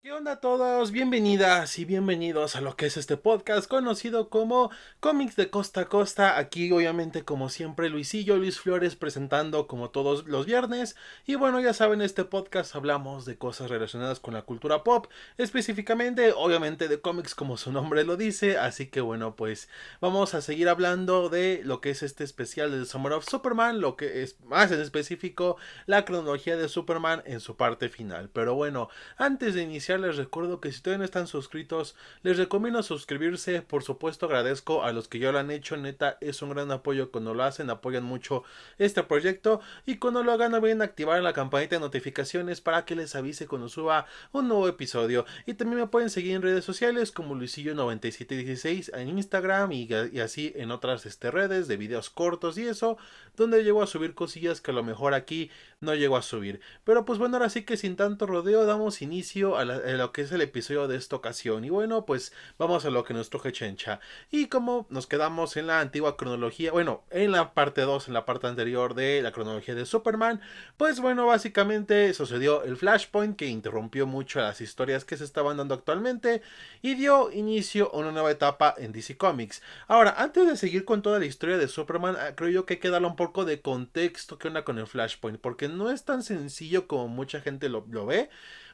¿Qué onda a todos? Bienvenidas y bienvenidos a lo que es este podcast conocido como Cómics de Costa a Costa. Aquí obviamente como siempre Luisillo, Luis Flores presentando como todos los viernes. Y bueno, ya saben, este podcast hablamos de cosas relacionadas con la cultura pop, específicamente obviamente de cómics como su nombre lo dice. Así que bueno, pues vamos a seguir hablando de lo que es este especial del Summer of Superman, lo que es más en específico la cronología de Superman en su parte final. Pero bueno, antes de iniciar les recuerdo que si todavía no están suscritos, les recomiendo suscribirse. Por supuesto agradezco a los que ya lo han hecho, neta es un gran apoyo cuando lo hacen, apoyan mucho este proyecto. Y cuando lo hagan no olviden activar la campanita de notificaciones para que les avise cuando suba un nuevo episodio. Y también me pueden seguir en redes sociales como Luisillo9716 en Instagram y así en otras redes de videos cortos y eso, donde llego a subir cosillas que a lo mejor aquí no llego a subir. Pero pues bueno, ahora sí que sin tanto rodeo damos inicio a lo que es el episodio de esta ocasión. Y bueno, pues vamos a lo que nos truje Chencha. Y como nos quedamos en la antigua cronología, bueno, en la parte 2 en la parte anterior de la cronología de Superman, pues bueno, básicamente sucedió el Flashpoint que interrumpió mucho las historias que se estaban dando actualmente y dio inicio a una nueva etapa en DC Comics. Ahora, antes de seguir con toda la historia de Superman, creo yo que hay que darle un poco de contexto que onda con el Flashpoint, porque no es tan sencillo como mucha gente lo ve.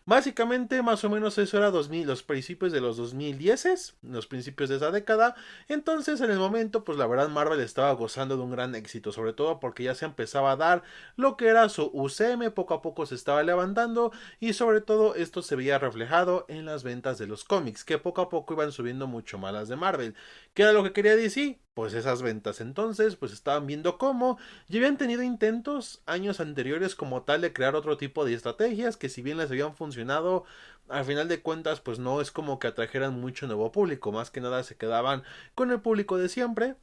Básicamente, más o menos eso era 2000, los principios de los 2010, los principios de esa década. Entonces, en el momento, pues la verdad Marvel estaba gozando de un gran éxito, sobre todo porque ya se empezaba a dar lo que era su UCM, poco a poco se estaba levantando y sobre todo esto se veía reflejado en las ventas de los cómics, que poco a poco iban subiendo mucho más las de Marvel. ¿Qué era lo que quería decir? Pues esas ventas. Entonces, pues estaban viendo cómo ya habían tenido intentos años anteriores como tal de crear otro tipo de estrategias que si bien les habían funcionado, al final de cuentas pues no es como que atrajeran mucho nuevo público, más que nada se quedaban con el público de siempre.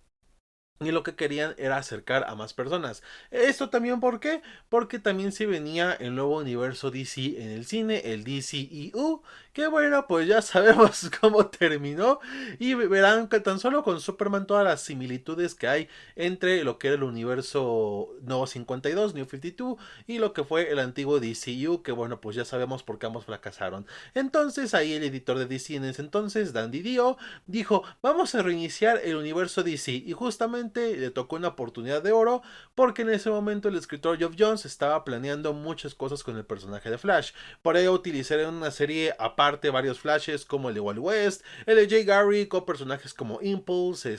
Y lo que querían era acercar a más personas. Esto también, ¿por qué? Porque también se venía el nuevo universo DC en el cine, el DCEU, que bueno, pues ya sabemos cómo terminó. Y verán que tan solo con Superman todas las similitudes que hay entre lo que era el universo Nuevo 52, New 52, y lo que fue el antiguo DCU, que bueno, pues ya sabemos por qué ambos fracasaron. Entonces ahí el editor de DC en ese entonces, Dan Didio, dijo, vamos a reiniciar el universo DC y justamente le tocó una oportunidad de oro porque en ese momento el escritor Geoff Johns estaba planeando muchas cosas con el personaje de Flash. Por ello utilizar en una serie aparte varios Flashes como el de Wally West, el de Jay Garrick o personajes como Impulse,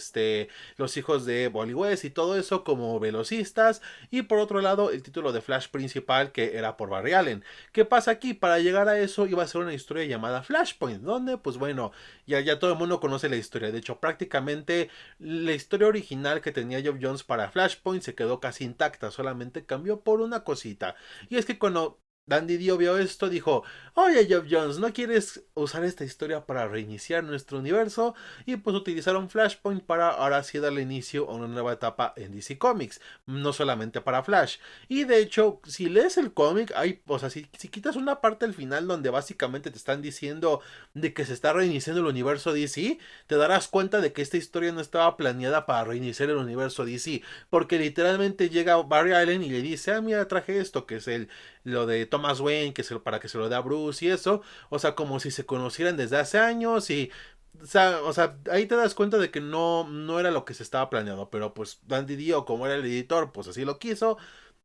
los hijos de Wally West y todo eso como velocistas y por otro lado el título de Flash principal que era por Barry Allen. ¿Qué pasa aquí? Para llegar a eso iba a ser una historia llamada Flashpoint, donde pues bueno, ya todo el mundo conoce la historia. De hecho, prácticamente la historia original que tenía Geoff Jones para Flashpoint se quedó casi intacta, solamente cambió por una cosita. Y es que cuando Dan Didio vio esto, dijo, oye Geoff Jones, ¿no quieres usar esta historia para reiniciar nuestro universo? Y pues utilizaron Flashpoint para ahora sí darle inicio a una nueva etapa en DC Comics, no solamente para Flash. Y de hecho, si lees el cómic, hay, o sea, si quitas una parte al final donde básicamente te están diciendo de que se está reiniciando el universo DC, te darás cuenta de que esta historia no estaba planeada para reiniciar el universo DC, porque literalmente llega Barry Allen y le dice, ah, mira, traje esto, que es lo de Thomas Wayne, para que se lo dé a Bruce y eso, o sea, como si se conocieran desde hace años y o sea, ahí te das cuenta de que no era lo que se estaba planeado, pero pues Dan Didio, como era el editor, pues así lo quiso,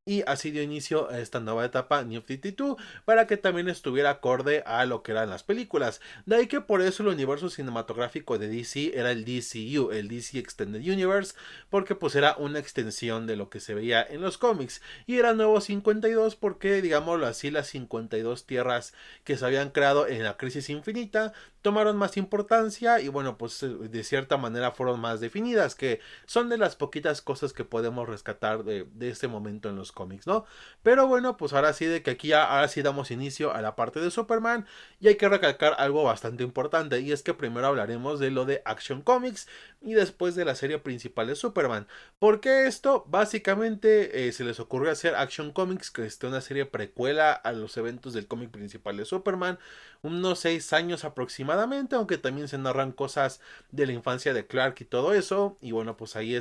y así dio inicio a esta nueva etapa New 52 para que también estuviera acorde a lo que eran las películas. De ahí que por eso el universo cinematográfico de DC era el DCU, el DC Extended Universe, porque pues era una extensión de lo que se veía en los cómics. Y era nuevo 52 porque, digámoslo así, las 52 tierras que se habían creado en la crisis infinita tomaron más importancia y bueno, pues de cierta manera fueron más definidas, que son de las poquitas cosas que podemos rescatar de este momento en los cómics, ¿no? Pero bueno, pues ahora sí de que aquí ya, ahora sí damos inicio a la parte de Superman y hay que recalcar algo bastante importante y es que primero hablaremos de lo de Action Comics y después de la serie principal de Superman. ¿Por qué esto? Básicamente se les ocurrió hacer Action Comics, que es una serie precuela a los eventos del cómic principal de Superman, unos 6 años aproximadamente, aunque también se narran cosas de la infancia de Clark y todo eso. Y bueno, pues ahí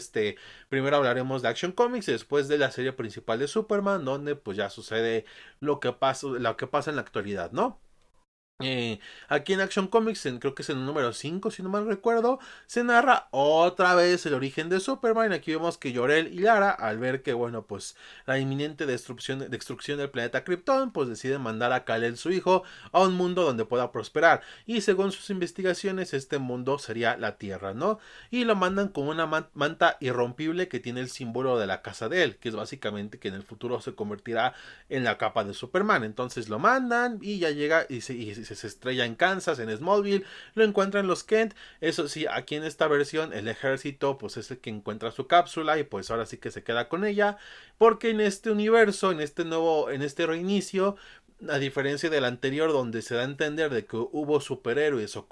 primero hablaremos de Action Comics y después de la serie principal de Superman, donde pues ya sucede lo que pasa en la actualidad, ¿no? Eh, Aquí en Action Comics, creo que es en el número 5 si no mal recuerdo, se narra otra vez el origen de Superman. Aquí vemos que Jor-El y Lara, al ver que, bueno, pues la inminente destrucción del planeta Krypton, pues deciden mandar a Kal-El, su hijo, a un mundo donde pueda prosperar. Y según sus investigaciones, este mundo sería la Tierra, ¿no? Y lo mandan con una manta irrompible que tiene el símbolo de la casa de él, que es básicamente que en el futuro se convertirá en la capa de Superman. Entonces lo mandan y ya llega se estrella en Kansas, en Smallville, lo encuentran los Kent. Eso sí, aquí en esta versión el ejército pues es el que encuentra su cápsula y pues ahora sí que se queda con ella, porque en este universo, en este reinicio, a diferencia del anterior donde se da a entender de que hubo superhéroes o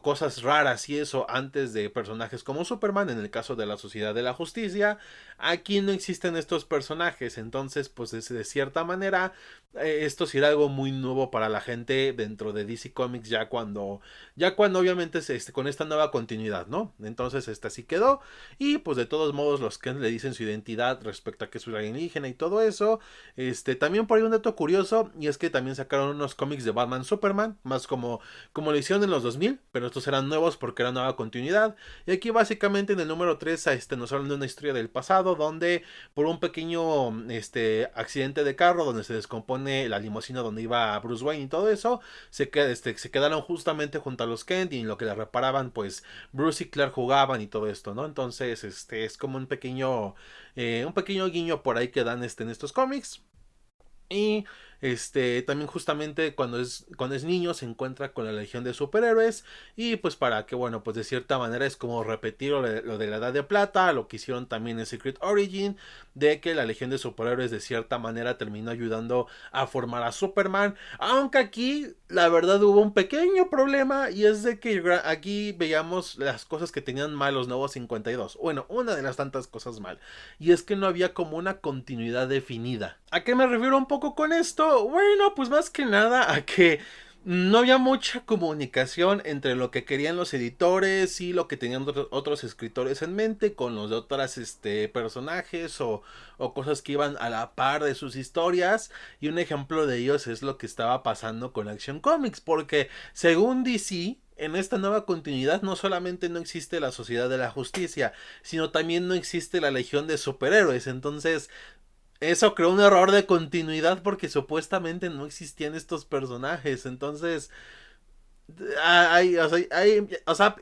cosas raras y eso antes de personajes como Superman, en el caso de la Sociedad de la Justicia, aquí no existen estos personajes. Entonces pues de cierta manera esto será algo muy nuevo para la gente dentro de DC Comics ya cuando obviamente con esta nueva continuidad, ¿no? Entonces así quedó. Y pues de todos modos los que le dicen su identidad respecto a que es un alienígena y todo eso. También por ahí un dato curioso, y es que también sacaron unos cómics de Batman Superman, más como lo hicieron en los 2000, pero estos eran nuevos porque era nueva continuidad. Y aquí básicamente en el número 3 nos hablan de una historia del pasado donde por un pequeño accidente de carro donde se descompone la limusina donde iba Bruce Wayne y todo eso, se quedaron justamente junto a los Kent, y en lo que le reparaban pues Bruce y Clark jugaban y todo esto, ¿no? Entonces es como un pequeño guiño por ahí que dan en estos cómics. Y también justamente cuando es niño se encuentra con la legión de superhéroes, y pues para que, bueno, pues de cierta manera es como repetir lo de la Edad de Plata, lo que hicieron también en Secret Origin, de que la legión de superhéroes de cierta manera terminó ayudando a formar a Superman, aunque aquí la verdad hubo un pequeño problema, y es de que aquí veíamos las cosas que tenían mal los nuevos 52. Bueno, una de las tantas cosas mal, y es que no había como una continuidad definida. ¿A qué me refiero un poco con esto? Bueno, pues más que nada a que no había mucha comunicación entre lo que querían los editores y lo que tenían otros escritores en mente con los de otras personajes o cosas que iban a la par de sus historias. Y un ejemplo de ellos es lo que estaba pasando con Action Comics, porque según DC, en esta nueva continuidad no solamente no existe la Sociedad de la Justicia, sino también no existe la Legión de Superhéroes. Entonces eso creó un error de continuidad porque supuestamente no existían estos personajes. Entonces,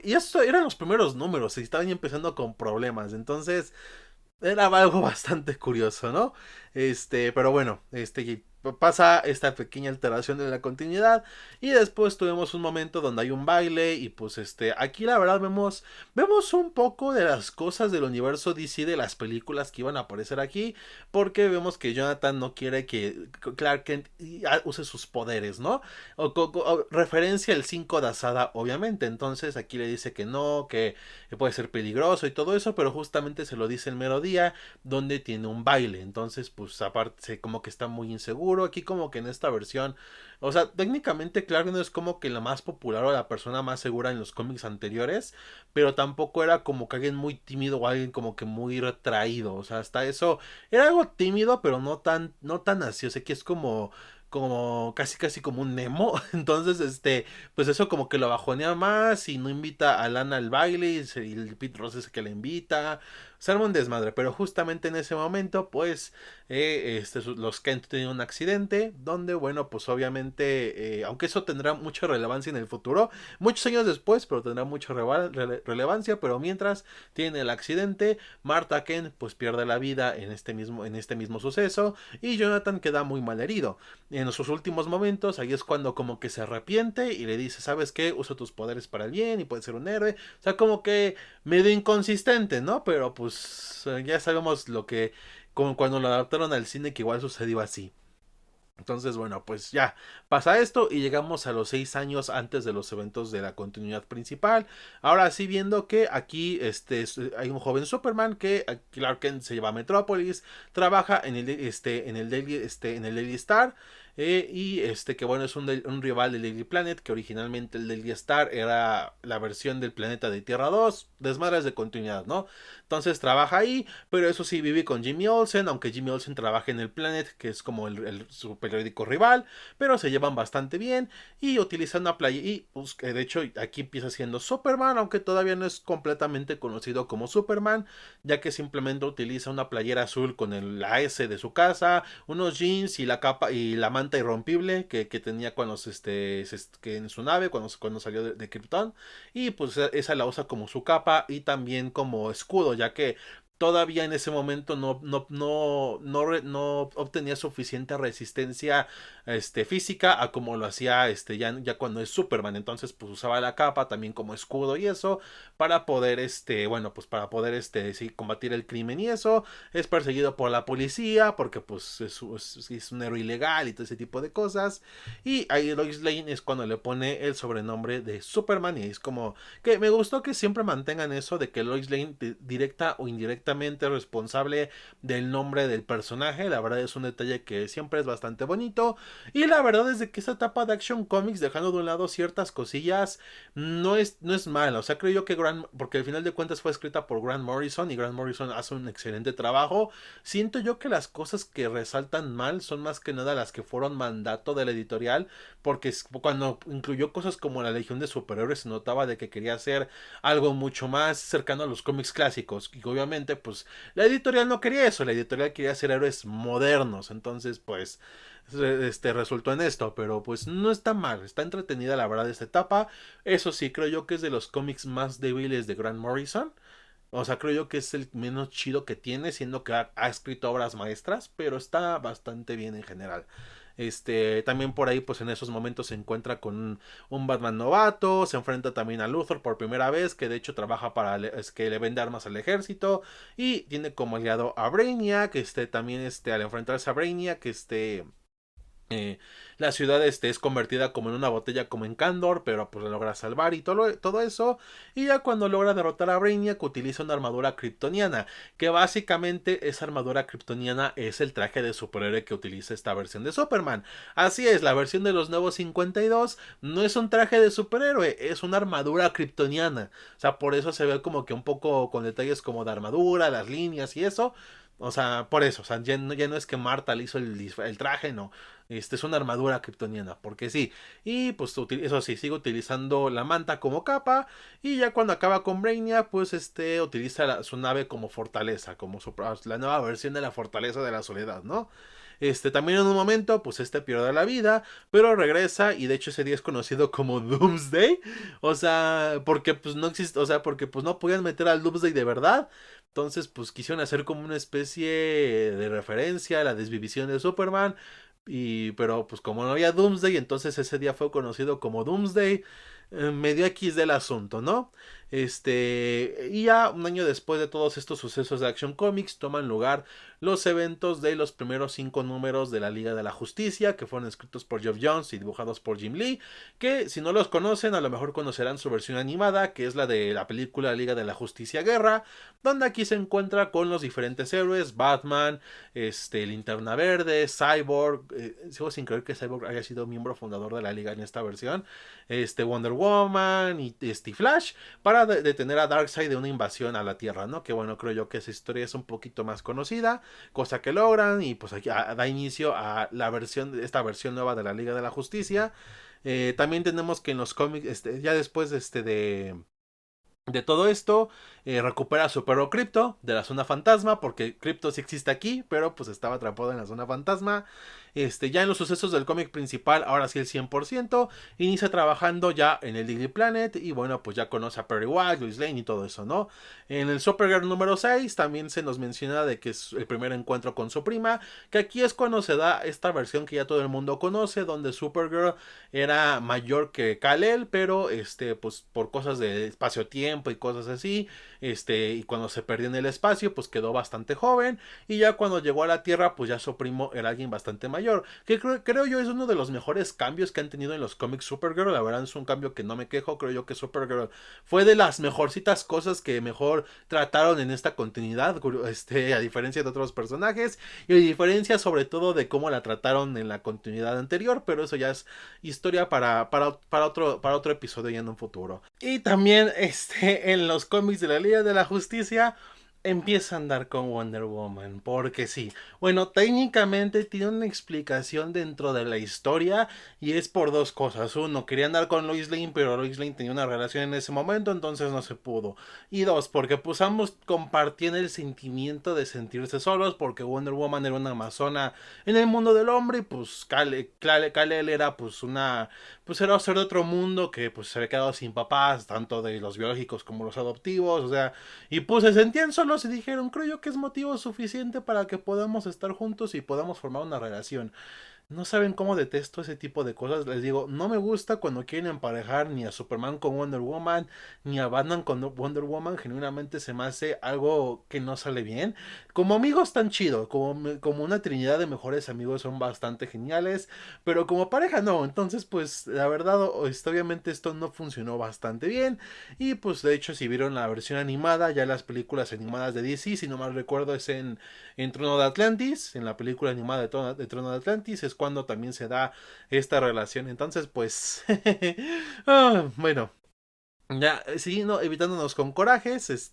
y eso eran los primeros números y estaban empezando con problemas. Entonces, era algo bastante curioso, ¿no? Pero bueno, pasa esta pequeña alteración de la continuidad, y después tuvimos un momento donde hay un baile y pues aquí la verdad vemos un poco de las cosas del universo DC de las películas que iban a aparecer aquí, porque vemos que Jonathan no quiere que Clark Kent use sus poderes, ¿no? Referencia el 5 de Asada, obviamente. Entonces aquí le dice que no, que puede ser peligroso y todo eso, pero justamente se lo dice el mero día donde tiene un baile. Entonces pues aparte como que está muy inseguro aquí, como que en esta versión, o sea, técnicamente Clark no es como que la más popular o la persona más segura en los cómics anteriores, pero tampoco era como que alguien muy tímido o alguien como que muy retraído. O sea, hasta eso era algo tímido, pero no tan así. O sea, que es como casi como un Nemo. Entonces pues eso como que lo bajonea más y no invita a Lana al baile, y el Pete Ross es el que le invita. Se arma un desmadre, pero justamente en ese momento pues los Kent tienen un accidente donde, bueno, pues obviamente, aunque eso tendrá mucha relevancia en el futuro, muchos años después, pero tendrá mucha relevancia. Pero mientras tiene el accidente, Martha Kent pues pierde la vida en este mismo suceso, y Jonathan queda muy mal herido. En sus últimos momentos, ahí es cuando como que se arrepiente y le dice, ¿sabes qué? Usa tus poderes para el bien y puedes ser un héroe. O sea, como que medio inconsistente, ¿no? Pero pues ya sabemos como cuando lo adaptaron al cine, que igual sucedió así. Entonces, bueno, pues ya pasa esto y llegamos a los 6 años antes de los eventos de la continuidad principal. Ahora sí, viendo que aquí hay un joven Superman que Clark Kent se lleva a Metrópolis, trabaja en el Daily Star. y que bueno, es un rival del Daily Planet, que originalmente el Daily Star era la versión del planeta de Tierra 2, desmadres de continuidad, ¿no? Entonces trabaja ahí, pero eso sí vive con Jimmy Olsen, aunque Jimmy Olsen trabaja en el Planet, que es como su periódico rival, pero se llevan bastante bien y utilizan una playa, y pues, de hecho aquí empieza siendo Superman, aunque todavía no es completamente conocido como Superman, ya que simplemente utiliza una playera azul con la S de su casa, unos jeans y la capa y la manta irrompible que tenía cuando que en su nave cuando salió de Krypton, y pues esa la usa como su capa y también como escudo, ya que todavía en ese momento no obtenía suficiente resistencia física a como lo hacía ya cuando es Superman. Entonces pues usaba la capa también como escudo y eso para poder bueno, pues para poder sí, combatir el crimen, y eso es perseguido por la policía porque pues es un héroe ilegal y todo ese tipo de cosas. Y ahí Lois Lane es cuando le pone el sobrenombre de Superman, y es como que me gustó que siempre mantengan eso de que Lois Lane directa o indirectamente es responsable del nombre del personaje. La verdad es un detalle que siempre es bastante bonito, y la verdad es de que esta etapa de Action Comics, dejando de un lado ciertas cosillas, no es mala. O sea, creo yo que porque al final de cuentas fue escrita por Grant Morrison y Grant Morrison hace un excelente trabajo. Siento yo que las cosas que resaltan mal son más que nada las que fueron mandato de la editorial, porque cuando incluyó cosas como la Legión de Superhéroes se notaba de que quería hacer algo mucho más cercano a los cómics clásicos, y obviamente pues la editorial no quería eso, la editorial quería hacer héroes modernos. Entonces pues resultó en esto, pero pues no está mal, está entretenida la verdad esta etapa. Eso sí, creo yo que es de los cómics más débiles de Grant Morrison. O sea, creo yo que es el menos chido que tiene, siendo que ha escrito obras maestras, pero está bastante bien en general. También por ahí, pues en esos momentos se encuentra con un Batman novato, se enfrenta también a Luthor por primera vez, que de hecho trabaja es que le vende armas al ejército, y tiene como aliado a Brainiac, también al enfrentarse a Brainiac, eh, la ciudad es convertida como en una botella como en Kandor, pero pues la logra salvar y todo eso. Y ya cuando logra derrotar a Brainiac utiliza una armadura kryptoniana, que básicamente esa armadura kryptoniana es el traje de superhéroe que utiliza esta versión de Superman. Así es, la versión de los nuevos 52 no es un traje de superhéroe, es una armadura kryptoniana. O sea, por eso se ve como que un poco con detalles como de armadura, las líneas y eso. O sea, por eso, o sea, ya no es que Marta le hizo el traje, no. Es una armadura kryptoniana, porque sí. Y pues eso sí, sigue utilizando la manta como capa. Y ya cuando acaba con Brainiac, pues utiliza su nave como fortaleza, como la nueva versión de la fortaleza de la soledad, ¿no? También en un momento, pues pierde la vida, pero regresa, y de hecho ese día es conocido como Doomsday. O sea, porque pues no existe, o sea, porque pues no podían meter al Doomsday de verdad. Entonces, pues quisieron hacer como una especie de referencia a la desvivisión de Superman. Pero pues como no había Doomsday, entonces ese día fue conocido como Doomsday. Medio X del asunto, ¿no? Y ya un año después de todos estos sucesos de Action Comics, toman lugar los eventos de los primeros 5 números de la Liga de la Justicia, que fueron escritos por Geoff Johns y dibujados por Jim Lee, que si no los conocen, a lo mejor conocerán su versión animada, que es la de la película Liga de la Justicia Guerra, donde aquí se encuentra con los diferentes héroes: Batman, Linterna Verde, Cyborg, sigo sin creer que Cyborg haya sido miembro fundador de la Liga en esta versión, Wonder Woman y Flash, para detener a Darkseid de una invasión a la Tierra, ¿no? Que bueno, creo yo que esa historia es un poquito más conocida, cosa que logran, y pues aquí da inicio a esta versión nueva de la Liga de la Justicia. También tenemos que en los cómics, ya después de todo esto, recupera a su perro Crypto de la zona fantasma, porque Crypto sí existe aquí, pero pues estaba atrapado en la zona fantasma. Ya en los sucesos del cómic principal, ahora sí el 100%, inicia trabajando ya en el Daily Planet, y bueno, pues ya conoce a Perry White, Lois Lane y todo eso, ¿no? En el Supergirl número 6 también se nos menciona de que es el primer encuentro con su prima, que aquí es cuando se da esta versión que ya todo el mundo conoce, donde Supergirl era mayor que Kal-El, pero pues por cosas de espacio-tiempo y cosas así, y cuando se perdió en el espacio, pues quedó bastante joven, y ya cuando llegó a la Tierra, pues ya su primo era alguien bastante mayor, mayor, que creo yo es uno de los mejores cambios que han tenido en los cómics Supergirl. La verdad es un cambio que no me quejo. Creo yo que Supergirl fue de las mejorcitas cosas que mejor trataron en esta continuidad, a diferencia de otros personajes, y a diferencia sobre todo de cómo la trataron en la continuidad anterior, pero eso ya es historia para otro episodio ya en un futuro. Y también en los cómics de la Liga de la Justicia empieza a andar con Wonder Woman, porque sí, bueno, técnicamente tiene una explicación dentro de la historia y es por dos cosas. Uno, quería andar con Lois Lane, pero Lois Lane tenía una relación en ese momento, entonces no se pudo. Y dos, porque pues ambos compartían el sentimiento de sentirse solos, porque Wonder Woman era una amazona en el mundo del hombre y pues Kal-El era pues era ser de otro mundo que pues se había quedado sin papás, tanto de los biológicos como los adoptivos, o sea, y pues se sentían solos y dijeron, creo yo que es motivo suficiente para que podamos estar juntos y podamos formar una relación. No saben cómo detesto ese tipo de cosas. Les digo, no me gusta cuando quieren emparejar ni a Superman con Wonder Woman, ni a Batman con Wonder Woman. Genuinamente se me hace algo que no sale bien. Como amigos tan chido, como una trinidad de mejores amigos son bastante geniales, pero como pareja no. Entonces pues la verdad, obviamente esto no funcionó bastante bien. Y pues de hecho si vieron la versión animada, ya las películas animadas de DC, si no mal recuerdo es en Trono de Atlantis, en la película animada de Trono de Atlantis, es cuando también se da esta relación. Entonces, pues, bueno, ya, sí, no, evitándonos con corajes,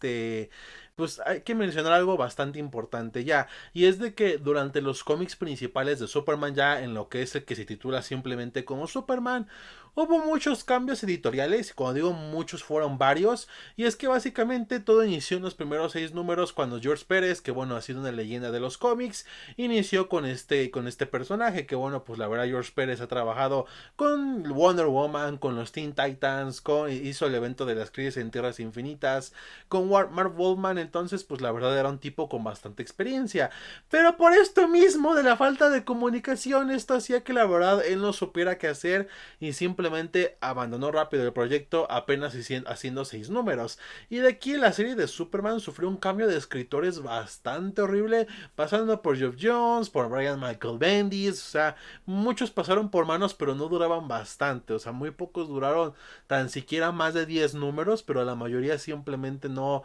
pues hay que mencionar algo bastante importante ya, y es de que durante los cómics principales de Superman, ya en lo que es el que se titula simplemente como Superman, hubo muchos cambios editoriales, y cuando digo muchos fueron varios, y es que básicamente todo inició en los primeros 6 números cuando George Pérez, que bueno, ha sido una leyenda de los cómics, inició con este personaje, que bueno, pues la verdad George Pérez ha trabajado con Wonder Woman, con los Teen Titans, hizo el evento de las crisis en Tierras Infinitas, con Mark Wolfman. Entonces pues la verdad era un tipo con bastante experiencia, pero por esto mismo de la falta de comunicación, esto hacía que la verdad él no supiera qué hacer y simplemente abandonó rápido el proyecto, apenas haciendo 6 números. Y de aquí la serie de Superman sufrió un cambio de escritores bastante horrible, pasando por Geoff Johns, por Brian Michael Bendis, o sea, muchos pasaron por manos pero no duraban bastante, o sea, muy pocos duraron tan siquiera más de 10 números, pero la mayoría simplemente no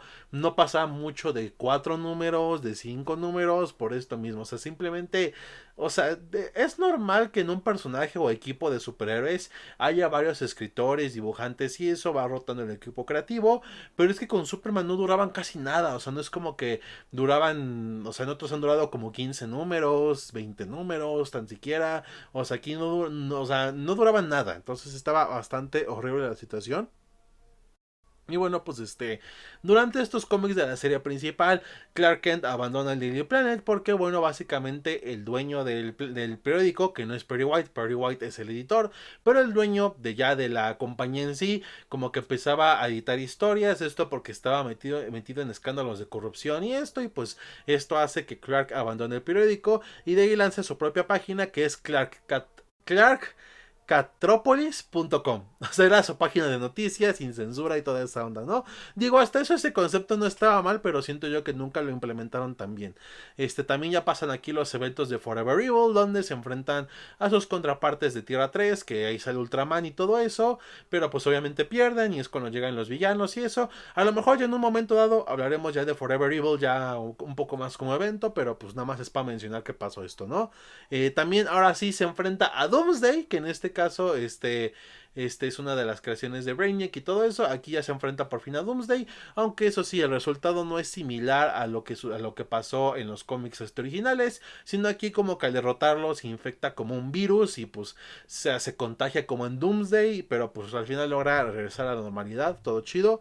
pasaba mucho de 4 números, de 5 números, por esto mismo, o sea, simplemente, o sea, es normal que en un personaje o equipo de superhéroes haya varios escritores, dibujantes y eso va rotando el equipo creativo, pero es que con Superman no duraban casi nada, o sea, no es como que duraban, o sea, en otros han durado como 15 números, 20 números, tan siquiera, o sea, aquí o sea, no duraban nada, entonces estaba bastante horrible la situación. Y bueno, pues durante estos cómics de la serie principal, Clark Kent abandona el Daily Planet porque, bueno, básicamente el dueño del periódico, que no es Perry White es el editor, pero el dueño de la compañía en sí, como que empezaba a editar historias, esto porque estaba metido en escándalos de corrupción y pues esto hace que Clark abandone el periódico y de ahí lanza su propia página que es Clark Catropolis.com. O sea, era su página de noticias, sin censura y toda esa onda, ¿no? Digo, hasta eso ese concepto no estaba mal, pero siento yo que nunca lo implementaron tan bien. También ya pasan aquí los eventos de Forever Evil, donde se enfrentan a sus contrapartes de Tierra 3, que ahí sale Ultraman y todo eso, pero pues obviamente pierden y es cuando llegan los villanos y eso. A lo mejor ya en un momento dado hablaremos ya de Forever Evil, ya un poco más como evento, pero pues nada más es para mencionar que pasó esto, ¿no? También ahora sí se enfrenta a Doomsday, que en este caso, es una de las creaciones de Brainiac y todo eso. Aquí ya se enfrenta por fin a Doomsday, aunque eso sí, el resultado no es similar a lo que pasó en los cómics originales, sino aquí como que al derrotarlo se infecta como un virus y pues se contagia como en Doomsday, pero pues al final logra regresar a la normalidad, todo chido.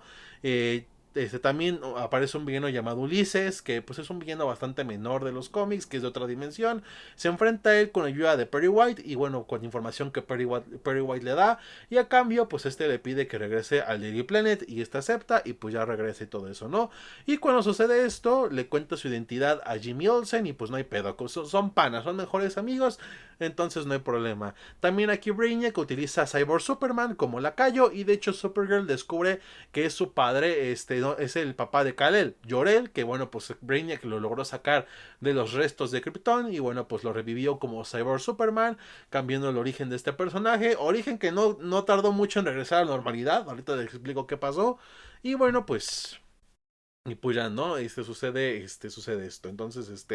También aparece un villano llamado Ulises, que pues es un villano bastante menor de los cómics, que es de otra dimensión. Se enfrenta a él con ayuda de Perry White y bueno, con información que Perry White le da. Y a cambio, pues le pide que regrese al Daily Planet y acepta y pues ya regresa y todo eso, ¿no? Y cuando sucede esto, le cuenta su identidad a Jimmy Olsen y pues no hay pedo. Son panas, son mejores amigos, entonces no hay problema. También aquí Brainiac utiliza a Cyborg Superman como lacayo y de hecho Supergirl descubre que es su padre, no, es el papá de Kal-El, Jor-El, que bueno, pues Brainiac lo logró sacar de los restos de Krypton y bueno, pues lo revivió como Cyborg Superman, cambiando el origen de este personaje, origen que no tardó mucho en regresar a la normalidad, ahorita les explico qué pasó, y bueno, pues... Y pues ya, ¿no? Sucede esto. Entonces,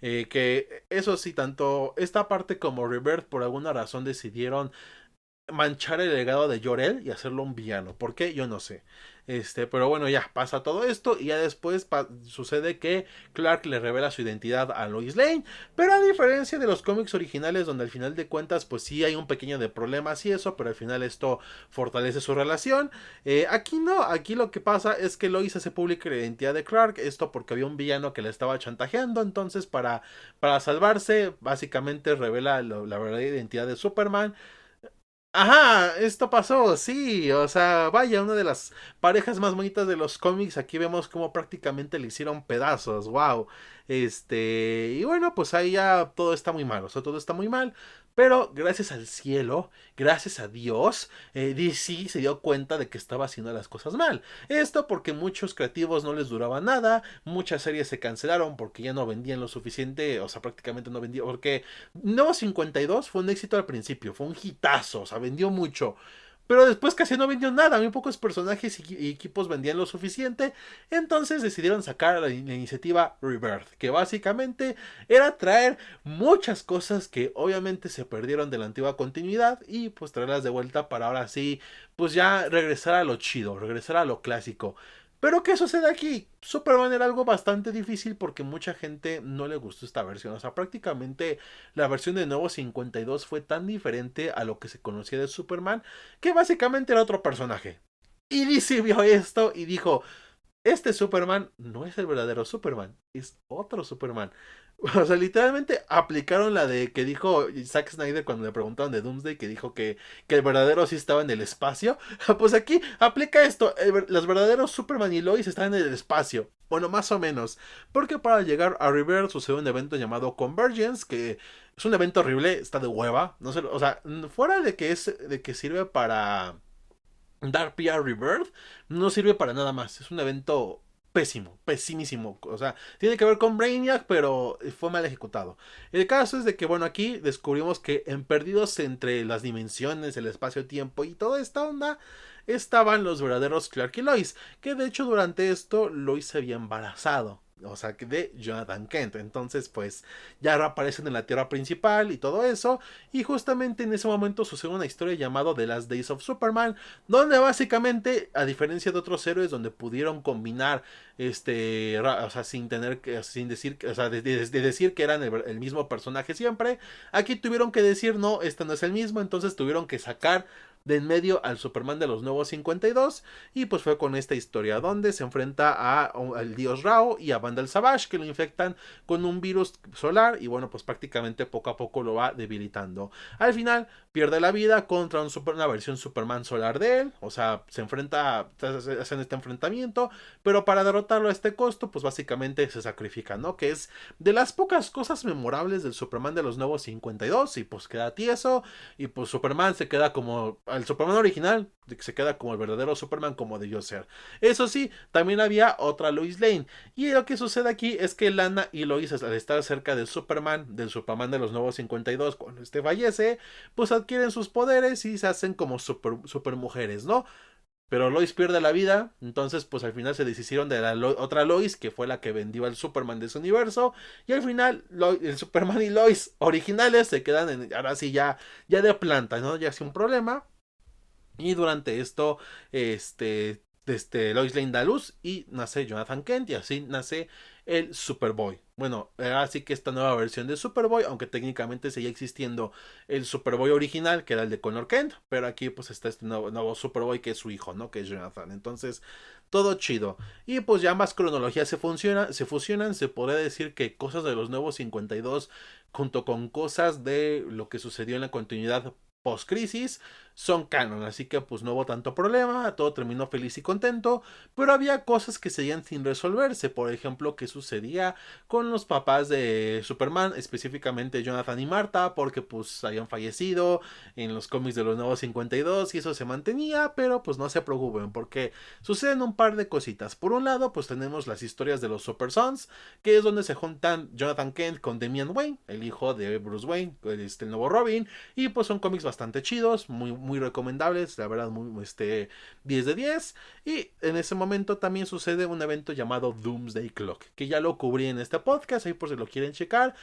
que eso sí, tanto esta parte como Rebirth por alguna razón decidieron manchar el legado de Jor-El y hacerlo un villano. ¿Por qué? Yo no sé. Pero bueno, ya pasa todo esto y ya después sucede que Clark le revela su identidad a Lois Lane, pero a diferencia de los cómics originales donde al final de cuentas pues sí hay un pequeño de problemas y eso, pero al final esto fortalece su relación. Aquí no, aquí lo que pasa es que Lois hace pública la identidad de Clark, esto porque había un villano que le estaba chantajeando, entonces para salvarse básicamente revela la verdadera identidad de Superman. Ajá, esto pasó, sí, o sea, vaya, una de las parejas más bonitas de los cómics, aquí vemos cómo prácticamente le hicieron pedazos, wow, y bueno, pues ahí ya todo está muy mal, o sea, todo está muy mal, pero gracias al cielo, gracias a Dios, DC se dio cuenta de que estaba haciendo las cosas mal, esto porque muchos creativos no les duraba nada, muchas series se cancelaron porque ya no vendían lo suficiente, o sea, prácticamente no vendían, porque Nuevo 52 fue un éxito al principio, fue un hitazo, o sea, vendió mucho. Pero después casi no vendió nada, muy pocos personajes y equipos vendían lo suficiente, entonces decidieron sacar la iniciativa Rebirth, que básicamente era traer muchas cosas que obviamente se perdieron de la antigua continuidad y pues traerlas de vuelta para ahora sí, pues ya regresar a lo chido, regresar a lo clásico. Pero ¿qué sucede aquí? Superman era algo bastante difícil porque mucha gente no le gustó esta versión. O sea, prácticamente la versión de Nuevo 52 fue tan diferente a lo que se conocía de Superman que básicamente era otro personaje. Y DC vio esto y dijo, este Superman no es el verdadero Superman, es otro Superman. O sea, literalmente aplicaron la de que dijo Zack Snyder cuando le preguntaron de Doomsday, que dijo que el verdadero sí estaba en el espacio. Pues aquí aplica esto, los verdaderos Superman y Lois están en el espacio. Bueno, más o menos. Porque para llegar a Rebirth sucede un evento llamado Convergence, que es un evento horrible, está de hueva. No sé, o sea, fuera de que sirve para dar pie a Rebirth, no sirve para nada más. Es un evento pésimo, pesimísimo. O sea, tiene que ver con Brainiac, pero fue mal ejecutado. El caso es de que, bueno, aquí descubrimos que en Perdidos entre las dimensiones, el espacio-tiempo y toda esta onda, estaban los verdaderos Clark y Lois. Que de hecho durante esto Lois se había embarazado. O sea, que de Jonathan Kent. Entonces, pues, ya reaparecen en la Tierra principal y todo eso. Y justamente en ese momento sucede una historia llamada The Last Days of Superman, donde básicamente, a diferencia de otros héroes donde pudieron combinar o sea, sin tener que, sin decir, o sea, de decir que eran el mismo personaje siempre, aquí tuvieron que decir, no, este no es el mismo, entonces tuvieron que sacar de en medio al Superman de los nuevos 52 y pues fue con esta historia donde se enfrenta al dios Rao y a Vandal Savage que lo infectan con un virus solar y bueno pues prácticamente poco a poco lo va debilitando. Al final pierde la vida contra una versión Superman solar de él, o sea se enfrenta, hacen este enfrentamiento, pero para derrotarlo a este costo pues básicamente se sacrifica, ¿no? Que es de las pocas cosas memorables del Superman de los nuevos 52 y pues queda tieso y pues Superman se queda como el Superman original, se queda como el verdadero Superman como debió ser. Eso sí, también había otra Lois Lane. Y lo que sucede aquí es que Lana y Lois, al estar cerca del Superman de los nuevos 52, cuando este fallece, pues adquieren sus poderes y se hacen como super mujeres, ¿no? Pero Lois pierde la vida, entonces pues al final se deshicieron de la otra Lois, que fue la que vendió al Superman de ese universo, y al final el Superman y Lois originales se quedan ahora sí ya de planta, ¿no? Ya sin un problema. Y durante esto, Lois Lane da luz y nace Jonathan Kent y así nace el Superboy. Bueno, así que esta nueva versión de Superboy, aunque técnicamente seguía existiendo el Superboy original, que era el de Connor Kent, pero aquí pues está este nuevo Superboy que es su hijo, ¿no? Que es Jonathan. Entonces, todo chido. Y pues ya ambas cronologías se fusionan, se podría decir que cosas de los nuevos 52 junto con cosas de lo que sucedió en la continuidad post-crisis son canon, así que pues no hubo tanto problema, todo terminó feliz y contento, pero había cosas que seguían sin resolverse, por ejemplo, qué sucedía con los papás de Superman, específicamente Jonathan y Martha, porque pues habían fallecido en los cómics de los Nuevos 52 y eso se mantenía, pero pues no se preocupen porque suceden un par de cositas. Por un lado, pues tenemos las historias de los Super Sons, que es donde se juntan Jonathan Kent con Damian Wayne, el hijo de Bruce Wayne, el nuevo Robin, y pues son cómics bastante chidos, muy recomendables, la verdad, 10 de 10. Y en ese momento también sucede un evento llamado Doomsday Clock, que ya lo cubrí en este podcast, ahí por si lo quieren checar,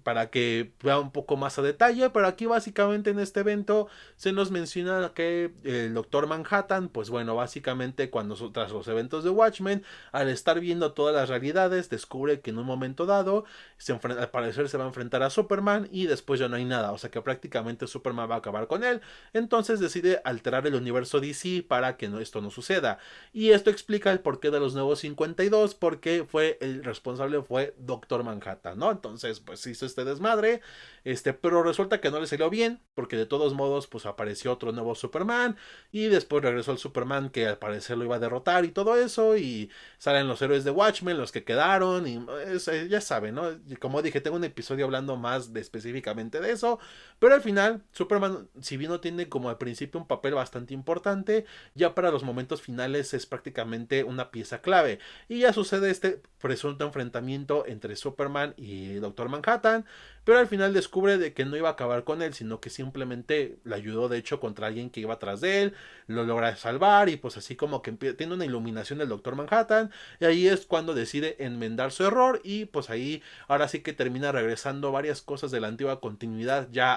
para que vea un poco más a detalle, pero aquí básicamente en este evento se nos menciona que el Doctor Manhattan, pues bueno, básicamente tras los eventos de Watchmen, al estar viendo todas las realidades, descubre que en un momento dado, al parecer se va a enfrentar a Superman y después ya no hay nada, o sea que prácticamente Superman va a acabar con él, entonces decide alterar el universo DC para que esto no suceda, y esto explica el porqué de los nuevos 52, porque el responsable fue Doctor Manhattan, ¿no? Entonces pues hizo este desmadre, pero resulta que no le salió bien, porque de todos modos pues apareció otro nuevo Superman, y después regresó el Superman que al parecer lo iba a derrotar y todo eso, y salen los héroes de Watchmen, los que quedaron, y ya saben, ¿no? Y como dije, tengo un episodio hablando más específicamente de eso, pero al final Superman, si bien no tiene como al principio un papel bastante importante, ya para los momentos finales es prácticamente una pieza clave, y ya sucede este presunto enfrentamiento entre Superman y Doctor Manhattan, pero al final descubre de que no iba a acabar con él, sino que simplemente le ayudó de hecho contra alguien que iba atrás de él, lo logra salvar y pues así como que tiene una iluminación del Doctor Manhattan, y ahí es cuando decide enmendar su error, y pues ahí ahora sí que termina regresando varias cosas de la antigua continuidad, ya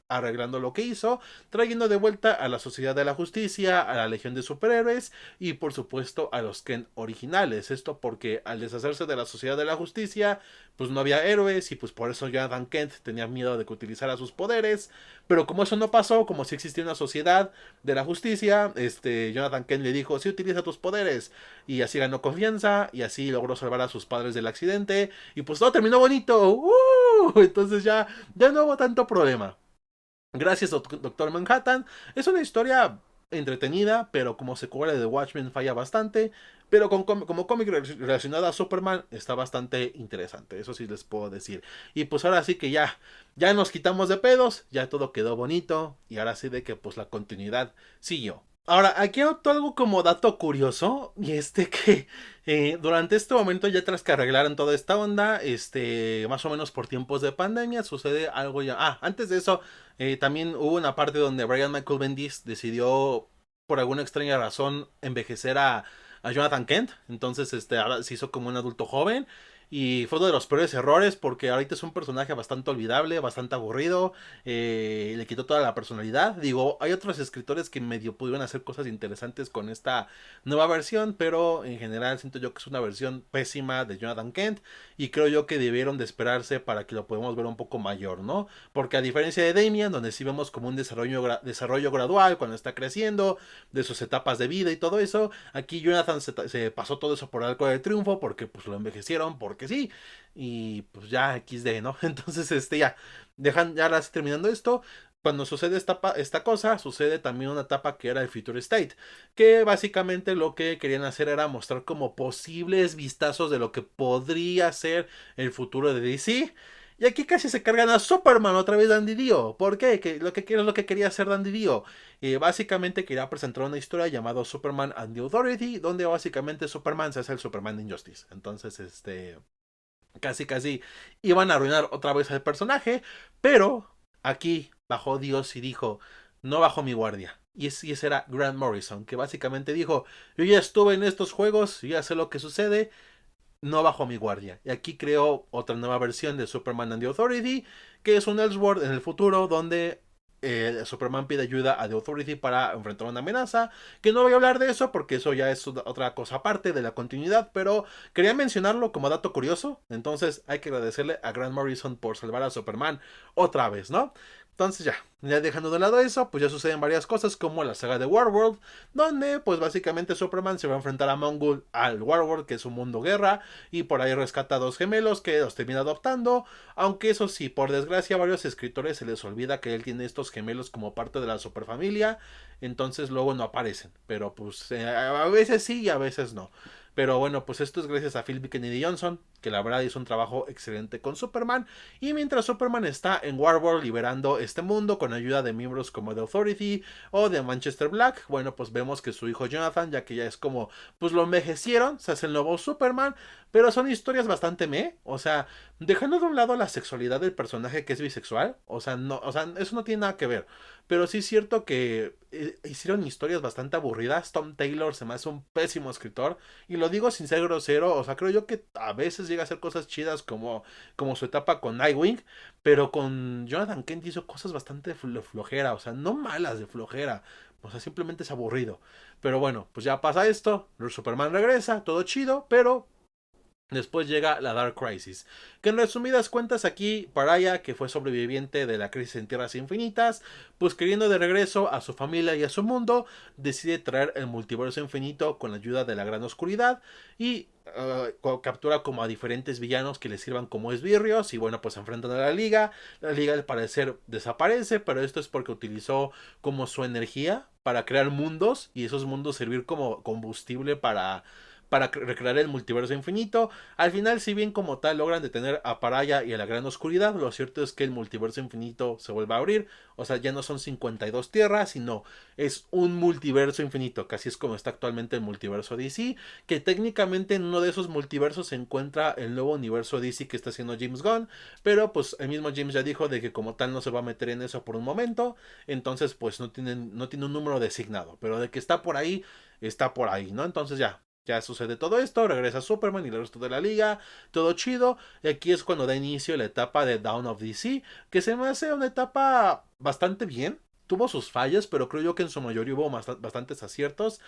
arreglando lo que hizo, trayendo de vuelta a la Sociedad de la Justicia, a la Legión de Superhéroes y por supuesto a los Kent originales. Esto porque al deshacerse de la Sociedad de la Justicia, pues no había héroes, y pues por eso Jonathan Kent tenía miedo de que utilizara sus poderes, pero como eso no pasó, como si existía una sociedad de la justicia, Jonathan Kent le dijo: sí, utiliza tus poderes, y así ganó confianza, y así logró salvar a sus padres del accidente, y pues todo terminó bonito. Entonces ya no hubo tanto problema. Gracias, Doctor Manhattan. Es una historia entretenida, pero como secuela de The Watchmen falla bastante. Pero como cómic relacionado a Superman está bastante interesante, eso sí les puedo decir. Y pues ahora sí que ya nos quitamos de pedos, ya todo quedó bonito. Y ahora sí de que pues la continuidad siguió. Ahora, aquí noto algo como dato curioso, y que durante este momento, ya tras que arreglaron toda esta onda, más o menos por tiempos de pandemia, sucede algo ya. Ah, antes de eso, también hubo una parte donde Brian Michael Bendis decidió, por alguna extraña razón, envejecer a Jonathan Kent. Entonces, ahora se hizo como un adulto joven. Y fue uno de los peores errores, porque ahorita es un personaje bastante olvidable, bastante aburrido. Le quitó toda la personalidad. Digo, hay otros escritores que medio pudieron hacer cosas interesantes con esta nueva versión, pero en general siento yo que es una versión pésima de Jonathan Kent. Y creo yo que debieron de esperarse para que lo podamos ver un poco mayor, ¿no? Porque a diferencia de Damian, donde sí vemos como un desarrollo gradual cuando está creciendo, de sus etapas de vida y todo eso, aquí Jonathan se pasó todo eso por el arco de triunfo, porque pues lo envejecieron, porque sí, y pues ya XD, ¿no? Entonces, ya terminando esto. Cuando sucede esta cosa, sucede también una etapa que era el Future State, que básicamente lo que querían hacer era mostrar como posibles vistazos de lo que podría ser el futuro de DC. Y aquí casi se cargan a Superman otra vez, Dandy Dio. ¿Por qué? Es lo que quería hacer Dandy Dio. Básicamente quería presentar una historia llamada Superman and the Authority, donde básicamente Superman se hace el Superman de Injustice. Entonces, casi iban a arruinar otra vez al personaje, pero aquí bajó Dios y dijo: no bajo mi guardia. Y ese era Grant Morrison, que básicamente dijo: yo ya estuve en estos juegos, ya sé lo que sucede, no bajo mi guardia. Y aquí creó otra nueva versión de Superman and the Authority, que es un Elseworld en el futuro donde Superman pide ayuda a The Authority para enfrentar una amenaza, que no voy a hablar de eso porque eso ya es otra cosa aparte de la continuidad, pero quería mencionarlo como dato curioso. Entonces hay que agradecerle a Grant Morrison por salvar a Superman otra vez, ¿no? Entonces ya dejando de lado eso, pues ya suceden varias cosas como la saga de Warworld, donde pues básicamente Superman se va a enfrentar a Mongul al Warworld, que es un mundo guerra, y por ahí rescata a dos gemelos que los termina adoptando, aunque eso sí, por desgracia a varios escritores se les olvida que él tiene estos gemelos como parte de la superfamilia, entonces luego no aparecen, pero pues a veces sí y a veces no. Pero bueno, pues esto es gracias a Phil Kennedy Johnson, que la verdad hizo un trabajo excelente con Superman. Y mientras Superman está en Warworld liberando este mundo con ayuda de miembros como The Authority o de Manchester Black, bueno, pues vemos que su hijo Jonathan, ya que ya es como, pues lo envejecieron, se hace el nuevo Superman, pero son historias bastante o sea, dejando de un lado la sexualidad del personaje que es bisexual, o sea, no, o sea, eso no tiene nada que ver. Pero sí es cierto que hicieron historias bastante aburridas. Tom Taylor se me hace un pésimo escritor. Y lo digo sin ser grosero. O sea, creo yo que a veces llega a hacer cosas chidas como su etapa con Nightwing. Pero con Jonathan Kent hizo cosas bastante de flojera. O sea, no malas de flojera. O sea, simplemente es aburrido. Pero bueno, pues ya pasa esto. Superman regresa, todo chido. Pero después llega la Dark Crisis, que en resumidas cuentas aquí Pariah, que fue sobreviviente de la crisis en Tierras Infinitas, pues queriendo de regreso a su familia y a su mundo, decide traer el multiverso infinito con la ayuda de la Gran Oscuridad y captura como a diferentes villanos que le sirvan como esbirrios y bueno, pues se enfrentan a la liga al parecer desaparece, pero esto es porque utilizó como su energía para crear mundos y esos mundos servir como combustible para recrear el multiverso infinito. Al final, si bien como tal logran detener a Pariah y a la Gran Oscuridad, lo cierto es que el multiverso infinito se vuelve a abrir. O sea, ya no son 52 tierras, sino es un multiverso infinito, que así es como está actualmente el multiverso DC, que técnicamente en uno de esos multiversos se encuentra el nuevo universo DC que está haciendo James Gunn, pero pues el mismo James ya dijo de que como tal no se va a meter en eso por un momento, entonces pues no tiene un número designado, pero de que está por ahí, ¿no? Entonces ya sucede todo esto, regresa Superman y el resto de la liga, todo chido. Y aquí es cuando da inicio la etapa de Dawn of DC, que se me hace una etapa bastante bien. Tuvo sus fallas, pero creo yo que en su mayoría hubo bastantes aciertos.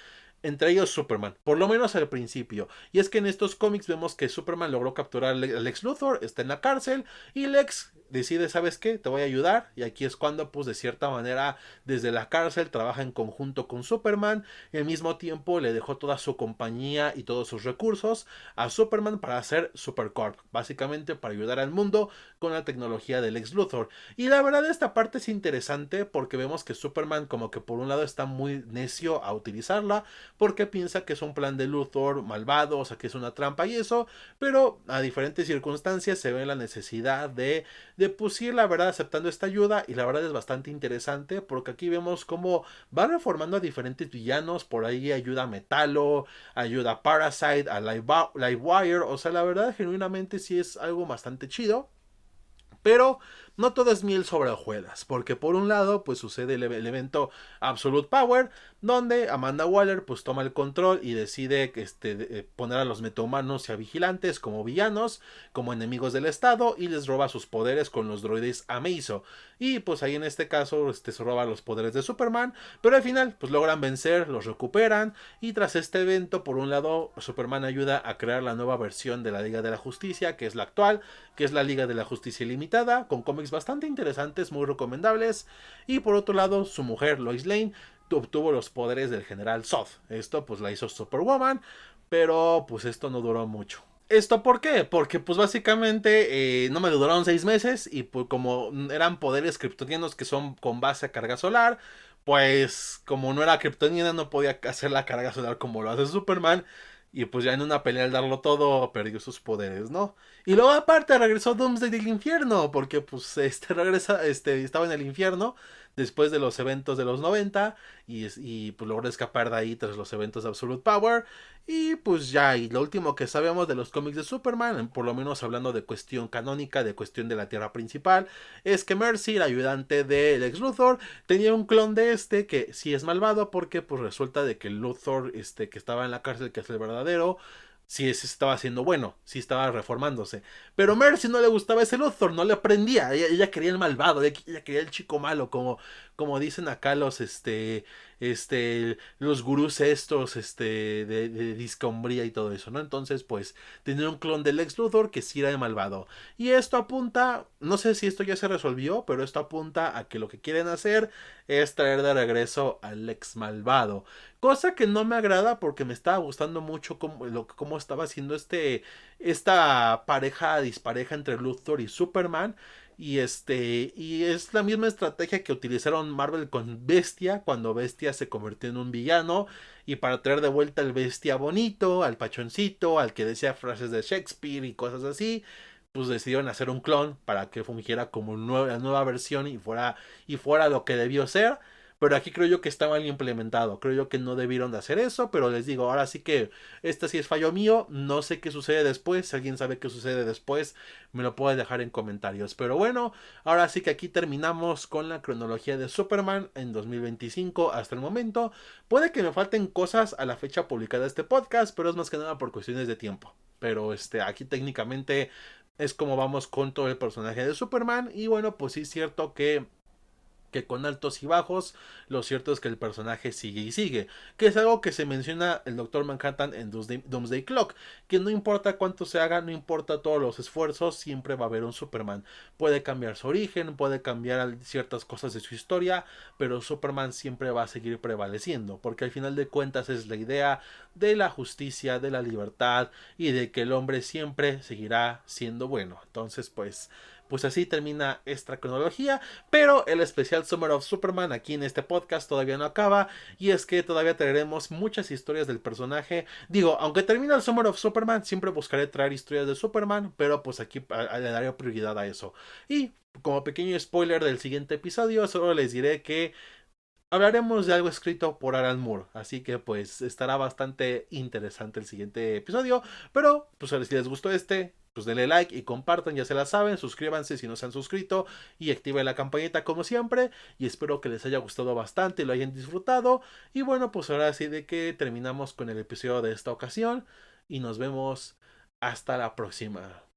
Entre ellos Superman, por lo menos al principio. Y es que en estos cómics vemos que Superman logró capturar a Lex Luthor, está en la cárcel y Lex decide, ¿sabes qué? Te voy a ayudar. Y aquí es cuando, pues de cierta manera, desde la cárcel trabaja en conjunto con Superman. Y al mismo tiempo le dejó toda su compañía y todos sus recursos a Superman para hacer Supercorp. Básicamente para ayudar al mundo con la tecnología del Lex Luthor. Y la verdad esta parte es interesante porque vemos que Superman como que por un lado está muy necio a utilizarla porque piensa que es un plan de Luthor malvado, o sea que es una trampa y eso, pero a diferentes circunstancias se ve la necesidad de pues ir la verdad aceptando esta ayuda y la verdad es bastante interesante porque aquí vemos cómo va reformando a diferentes villanos, por ahí ayuda a Metalo, ayuda a Parasite, a Livewire, o sea la verdad genuinamente sí es algo bastante chido. Pero no todo es miel sobre hojuelas, porque por un lado pues sucede el evento Absolute Power, donde Amanda Waller pues toma el control y decide poner a los metahumanos y a vigilantes como villanos, como enemigos del Estado y les roba sus poderes con los droides Amazo. Y pues ahí en este caso se roba los poderes de Superman, pero al final pues logran vencer, los recuperan y tras este evento por un lado Superman ayuda a crear la nueva versión de la Liga de la Justicia, que es la actual, que es la Liga de la Justicia Ilimitada, con cómics bastante interesantes, muy recomendables. Y por otro lado, su mujer, Lois Lane, obtuvo los poderes del general Zod. Esto pues la hizo Superwoman, pero pues esto no duró mucho. ¿Esto por qué? Porque pues básicamente no me duraron 6 meses y pues como eran poderes kryptonianos que son con base a carga solar, pues como no era kryptoniana no podía hacer la carga solar como lo hace Superman y pues ya en una pelea al darlo todo perdió sus poderes, ¿no? Y luego aparte regresó Doomsday del infierno porque pues estaba en el infierno después de los eventos de los 90 y pues logró escapar de ahí tras los eventos de Absolute Power y pues ya, y lo último que sabemos de los cómics de Superman, por lo menos hablando de cuestión canónica, de cuestión de la Tierra principal, es que Mercy, la ayudante de Lex Luthor, tenía un clon de que sí es malvado porque pues resulta de que el Luthor que estaba en la cárcel, que es el verdadero, sí estaba haciendo bueno, sí estaba reformándose. Pero Mercy no le gustaba ese Luthor, no le aprendía. Ella quería el malvado, ella quería el chico malo, como dicen acá los gurús estos, de discombría y todo eso, ¿no? Entonces, pues, tenía un clon del Lex Luthor que sí era el malvado. Y esto apunta, no sé si esto ya se resolvió, pero esto apunta a que lo que quieren hacer es traer de regreso al ex malvado. Cosa que no me agrada porque me estaba gustando mucho cómo estaba haciendo esta pareja dispareja entre Luthor y Superman. Y es la misma estrategia que utilizaron Marvel con Bestia, cuando Bestia se convirtió en un villano. Y para traer de vuelta al Bestia bonito, al pachoncito, al que decía frases de Shakespeare y cosas así, pues decidieron hacer un clon para que fungiera como la nueva versión y fuera lo que debió ser. Pero aquí creo yo que está mal implementado. Creo yo que no debieron de hacer eso. Pero les digo, ahora sí que este sí es fallo mío. No sé qué sucede después. Si alguien sabe qué sucede después, me lo puede dejar en comentarios. Pero bueno, ahora sí que aquí terminamos con la cronología de Superman en 2025 hasta el momento. Puede que me falten cosas a la fecha publicada de este podcast, pero es más que nada por cuestiones de tiempo. Pero aquí técnicamente es como vamos con todo el personaje de Superman. Y bueno, pues sí es cierto que con altos y bajos, lo cierto es que el personaje sigue y sigue, que es algo que se menciona el Doctor Manhattan en Doomsday Clock, que no importa cuánto se haga, no importa todos los esfuerzos, siempre va a haber un Superman. Puede cambiar su origen, puede cambiar ciertas cosas de su historia, pero Superman siempre va a seguir prevaleciendo, porque al final de cuentas es la idea de la justicia, de la libertad y de que el hombre siempre seguirá siendo bueno. Entonces, pues así termina esta cronología, pero el especial Summer of Superman aquí en este podcast todavía no acaba, y es que todavía traeremos muchas historias del personaje. Digo, aunque termine el Summer of Superman, siempre buscaré traer historias de Superman, pero pues aquí le daré prioridad a eso. Y como pequeño spoiler del siguiente episodio, solo les diré que hablaremos de algo escrito por Alan Moore, así que pues estará bastante interesante el siguiente episodio. Pero pues si les gustó pues denle like y compartan, ya se la saben, suscríbanse si no se han suscrito y activen la campanita como siempre. Y espero que les haya gustado bastante y lo hayan disfrutado. Y bueno, pues ahora sí de que terminamos con el episodio de esta ocasión y nos vemos hasta la próxima.